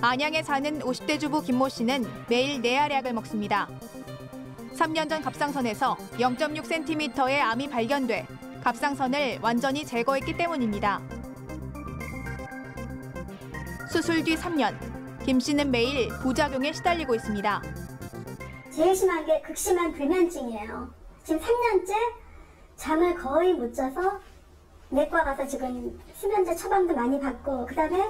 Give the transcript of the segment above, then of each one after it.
안양에 사는 50대 주부 김모 씨는 매일 내알약을 먹습니다. 3년 전 갑상선에서 0.6cm의 암이 발견돼 갑상선을 완전히 제거했기 때문입니다. 수술 뒤 3년, 김 씨는 매일 부작용에 시달리고 있습니다. 제일 심한 게 극심한 불면증이에요. 지금 3년째 잠을 거의 못 자서 내과 가서 지금 수면제 처방도 많이 받고, 그다음에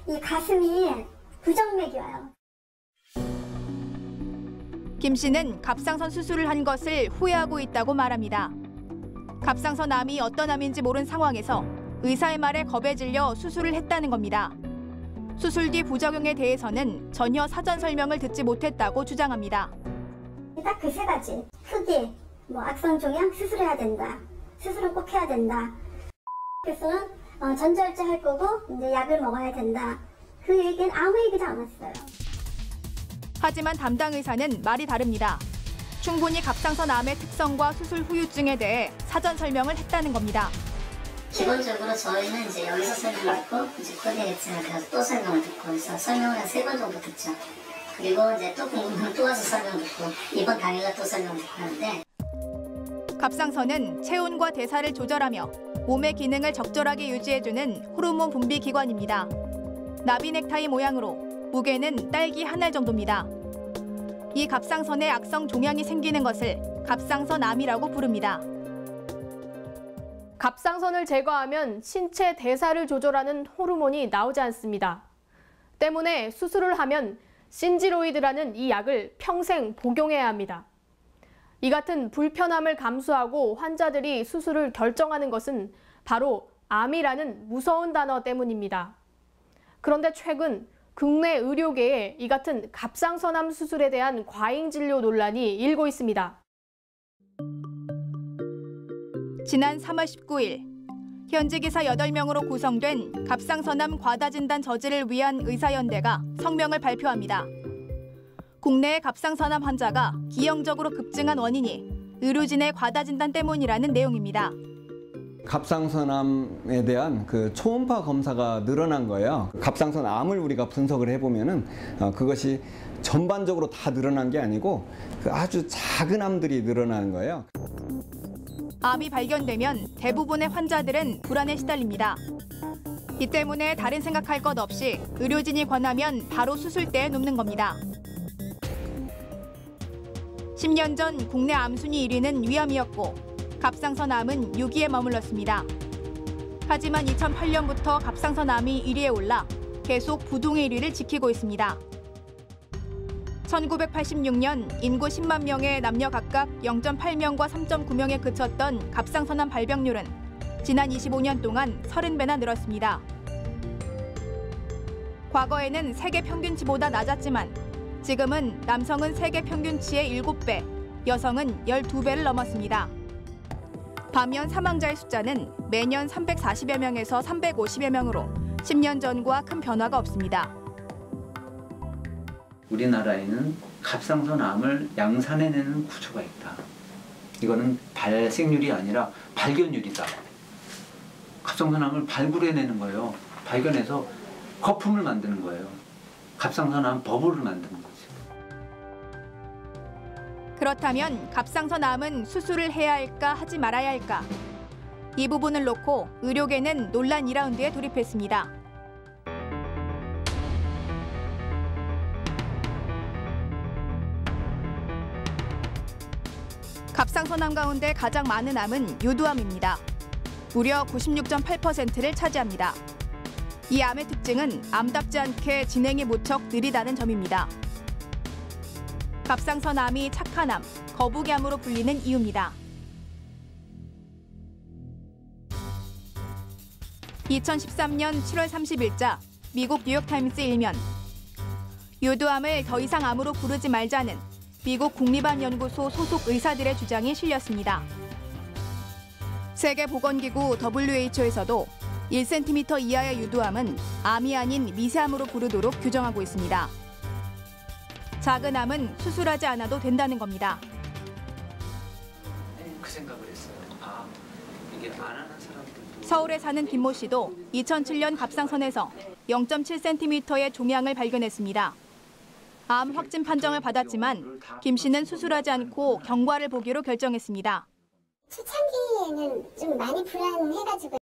이 가슴이 부정맥이 와요. 김 씨는 갑상선 수술을 한 것을 후회하고 있다고 말합니다. 갑상선 암이 어떤 암인지 모른 상황에서 의사의 말에 겁에 질려 수술을 했다는 겁니다. 수술 뒤 부작용에 대해서는 전혀 사전 설명을 듣지 못했다고 주장합니다. 딱 그 세 가지. 크기, 악성 종양 수술해야 된다. 수술은 꼭 해야 된다. 그래서는 전절제 할 거고 이제 약을 먹어야 된다. 그 얘기는 아무 얘기도 안 왔어요. 하지만 담당 의사는 말이 다릅니다. 충분히 갑상선 암의 특성과 수술 후유증에 대해 사전 설명을 했다는 겁니다. 기본적으로 저희는 이제 여기서 설명 듣고 이제 코디네이터에 가서 또 설명을 듣고 그래서 설명을 한 3번 정도 듣죠. 그리고 이제 또 궁금하면 또 와서 설명 듣고 이번 당일날 또 설명 듣고 하는데, 갑상선은 체온과 대사를 조절하며 몸의 기능을 적절하게 유지해주는 호르몬 분비 기관입니다. 나비 넥타이 모양으로 무게는 딸기 한 알 정도입니다. 이 갑상선에 악성 종양이 생기는 것을 갑상선암이라고 부릅니다. 갑상선을 제거하면 신체 대사를 조절하는 호르몬이 나오지 않습니다. 때문에 수술을 하면 신지로이드라는 이 약을 평생 복용해야 합니다. 이 같은 불편함을 감수하고 환자들이 수술을 결정하는 것은 바로 암이라는 무서운 단어 때문입니다. 그런데 최근 국내 의료계에 이 같은 갑상선암 수술에 대한 과잉 진료 논란이 일고 있습니다. 지난 3월 19일, 현직 의사 8명으로 구성된 갑상선암 과다진단 저지를 위한 의사연대가 성명을 발표합니다. 국내의 갑상선암 환자가 기형적으로 급증한 원인이 의료진의 과다진단 때문이라는 내용입니다. 갑상선암에 대한 그 초음파 검사가 늘어난 거예요. 갑상선암을 우리가 분석을 해보면은 그것이 전반적으로 다 늘어난 게 아니고 아주 작은 암들이 늘어나는 거예요. 암이 발견되면 대부분의 환자들은 불안에 시달립니다. 이 때문에 다른 생각할 것 없이 의료진이 권하면 바로 수술대에 눕는 겁니다. 10년 전 국내 암 순위 1위는 위암이었고 갑상선암은 6위에 머물렀습니다. 하지만 2008년부터 갑상선암이 1위에 올라 계속 부동의 1위를 지키고 있습니다. 1986년 인구 10만 명의 남녀 각각 0.8명과 3.9명에 그쳤던 갑상선암 발병률은 지난 25년 동안 30배나 늘었습니다. 과거에는 세계 평균치보다 낮았지만 지금은 남성은 세계 평균치의 7배, 여성은 12배를 넘었습니다. 반면 사망자의 숫자는 매년 340여 명에서 350여 명으로 10년 전과 큰 변화가 없습니다. 우리나라에는 갑상선암을 양산해내는 구조가 있다. 이거는 발생률이 아니라 발견율이다. 갑상선암을 발굴해내는 거예요. 발견해서 거품을 만드는 거예요. 갑상선암 버블을 만드는 거죠. 그렇다면 갑상선암은 수술을 해야 할까 하지 말아야 할까? 이 부분을 놓고 의료계는 논란 2라운드에 돌입했습니다. 갑상선암 가운데 가장 많은 암은 유두암입니다. 무려 96.8%를 차지합니다. 이 암의 특징은 암답지 않게 진행이 무척 느리다는 점입니다. 갑상선암이 착한 암, 거북이암으로 불리는 이유입니다. 2013년 7월 30일자 미국 뉴욕타임스 일면. 유두암을 더 이상 암으로 부르지 말자는 미국 국립암연구소 소속 의사들의 주장이 실렸습니다. 세계보건기구 WHO에서도 1cm 이하의 유두암은 암이 아닌 미세암으로 부르도록 규정하고 있습니다. 작은 암은 수술하지 않아도 된다는 겁니다. 그 생각을 했어요. 아, 이게 안 하는 사람들도. 서울에 사는 김모 씨도 2007년 갑상선에서 0.7cm의 종양을 발견했습니다. 암 확진 판정을 받았지만 김 씨는 수술하지 않고 경과를 보기로 결정했습니다. 초창기에는 좀 많이 불안해가지고